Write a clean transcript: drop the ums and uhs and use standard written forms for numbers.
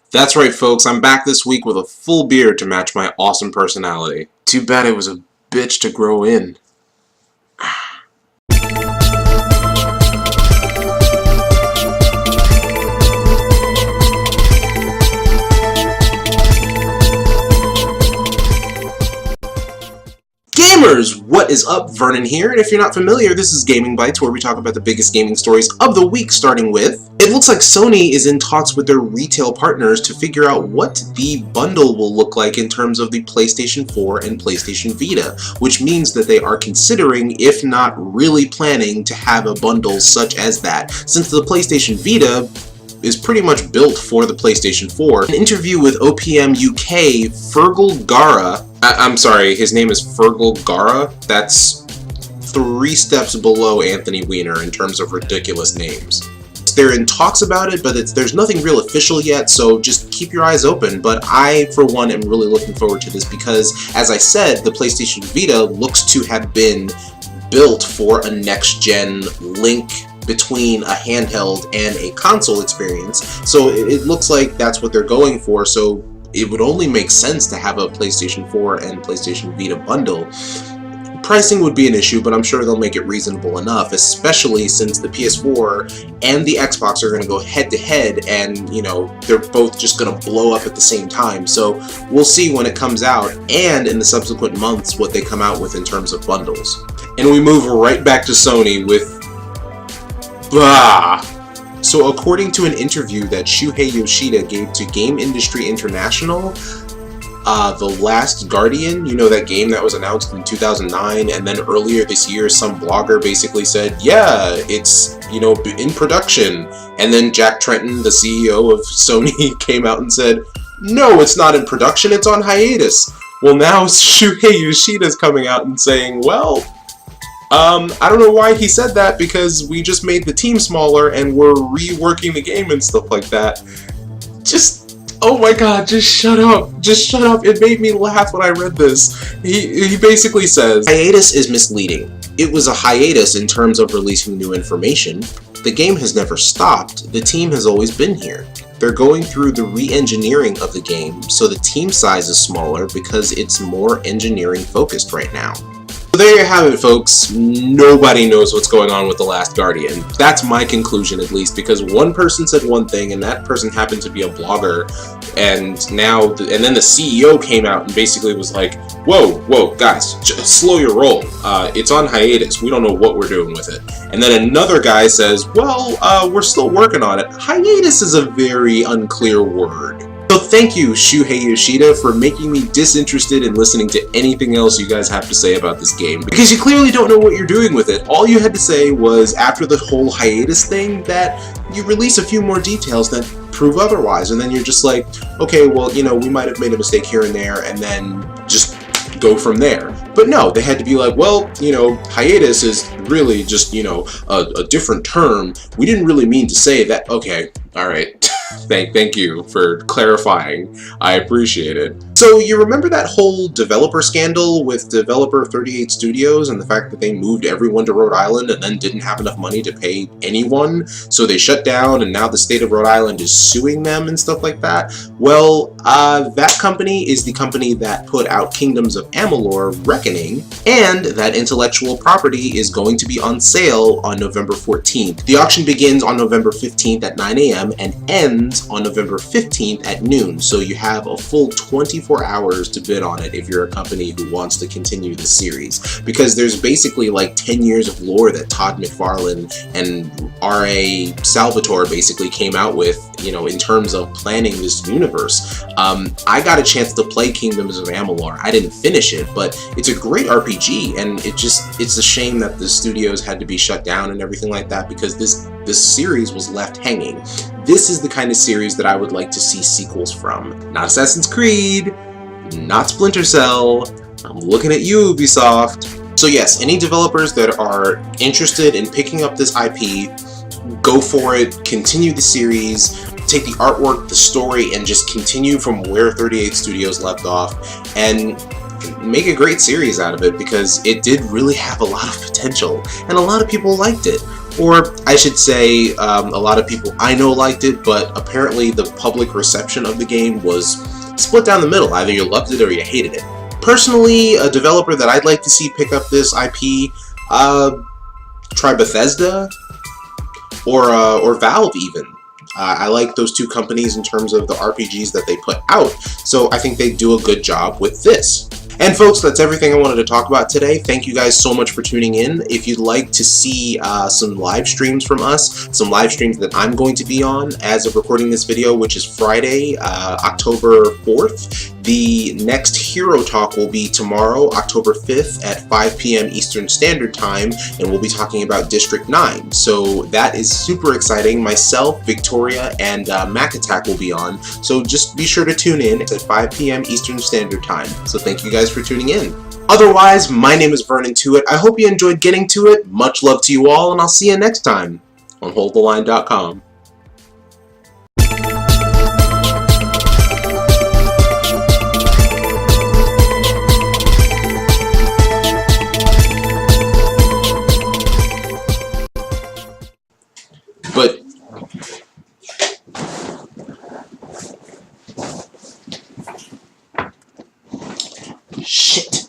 That's right, folks, I'm back this week with a full beard to match my awesome personality. Too bad it was a bitch to grow in. Gamers, what is up? Vernon here, and if you're not familiar, this is Gaming Bytes, where we talk about the biggest gaming stories of the week, starting with... It looks like Sony is in talks with their retail partners to figure out what the bundle will look like in terms of the PlayStation 4 and PlayStation Vita, which means that they are considering, if not really planning, to have a bundle such as that, since the PlayStation Vita is pretty much built for the PlayStation 4. An interview with OPM UK, Fergal Gara, I'm sorry, his name is Fergal Gara, that's 3 steps below Anthony Weiner in terms of ridiculous names. They're in talks about it, but there's nothing real official yet, so just keep your eyes open. But I, for one, am really looking forward to this because, as I said, the PlayStation Vita looks to have been built for a next-gen link between a handheld and a console experience, so it looks like that's what they're going for, so it would only make sense to have a PlayStation 4 and PlayStation Vita bundle. Pricing would be an issue, but I'm sure they'll make it reasonable enough, especially since the PS4 and the Xbox are going to go head-to-head, and, you know, they're both just going to blow up at the same time, so we'll see when it comes out, and in the subsequent months, what they come out with in terms of bundles. And we move right back to Sony with... Bah! So according to an interview that Shuhei Yoshida gave to Game Industry International, The Last Guardian, you know, that game that was announced in 2009, and then earlier this year some blogger basically said, yeah, it's, you know, in production, and then Jack Tretton, the CEO of Sony, came out and said, no, it's not in production, it's on hiatus. Well, now Shuhei Yoshida's coming out and saying, well, I don't know why he said that, because we just made the team smaller and we're reworking the game and stuff like that. Oh my god, just shut up. Just shut up. It made me laugh when I read this. He basically says, hiatus is misleading. It was a hiatus in terms of releasing new information. The game has never stopped. The team has always been here. They're going through the re-engineering of the game, so the team size is smaller because it's more engineering focused right now. So there you have it, folks. Nobody knows what's going on with The Last Guardian. That's my conclusion, at least, because one person said one thing, and that person happened to be a blogger, and then the CEO came out and basically was like, whoa, guys, just slow your roll. It's on hiatus. We don't know what we're doing with it. And then another guy says, well, we're still working on it. Hiatus is a very unclear word. So thank you, Shuhei Yoshida, for making me disinterested in listening to anything else you guys have to say about this game, because you clearly don't know what you're doing with it. All you had to say was, after the whole hiatus thing, that you release a few more details that prove otherwise, and then you're just like, okay, well, you know, we might have made a mistake here and there, and then just go from there. But no, they had to be like, well, you know, hiatus is really just, you know, a different term. We didn't really mean to say that. Okay, alright. Thank you for clarifying. I appreciate it. So you remember that whole developer scandal with developer 38 Studios and the fact that they moved everyone to Rhode Island and then didn't have enough money to pay anyone, so they shut down, and now the state of Rhode Island is suing them and stuff like that? Well, that company is the company that put out Kingdoms of Amalur: Reckoning, and that intellectual property is going to be on sale on November 14th. The auction begins on November 15th at 9 a.m. and ends on November 15th at noon, so you have a full 24 hours to bid on it if you're a company who wants to continue the series, because there's basically like 10 years of lore that Todd McFarlane and R.A. Salvatore basically came out with, you know, in terms of planning this universe. I got a chance to play Kingdoms of Amalur. I didn't finish it, but it's a great RPG, and it's a shame that the studios had to be shut down and everything like that, because this series was left hanging. This is the kind of series that I would like to see sequels from. Not Assassin's Creed, not Splinter Cell. I'm looking at you, Ubisoft. So yes, any developers that are interested in picking up this IP, go for it, continue the series, take the artwork, the story, and just continue from where 38 Studios left off, and make a great series out of it, because it did really have a lot of potential, and a lot of people liked it. Or I should say, a lot of people I know liked it, but apparently the public reception of the game was split down the middle. Either you loved it or you hated it. Personally, a developer that I'd like to see pick up this IP, try Bethesda or Valve even. I like those two companies in terms of the RPGs that they put out, so I think they do a good job with this. And folks, that's everything I wanted to talk about today. Thank you guys so much for tuning in. If you'd like to see some live streams from us, some live streams that I'm going to be on as of recording this video, which is Friday, October 4th. The next Hero Talk will be tomorrow, October 5th at 5 p.m. Eastern Standard Time, and we'll be talking about District 9. So that is super exciting. Myself, Victoria, and Mac Attack will be on. So just be sure to tune in. It's at 5 p.m. Eastern Standard Time. So thank you guys for tuning in. Otherwise, my name is Vernon Tuitt. I hope you enjoyed getting to it. Much love to you all, and I'll see you next time on HoldTheLine.com. But shit.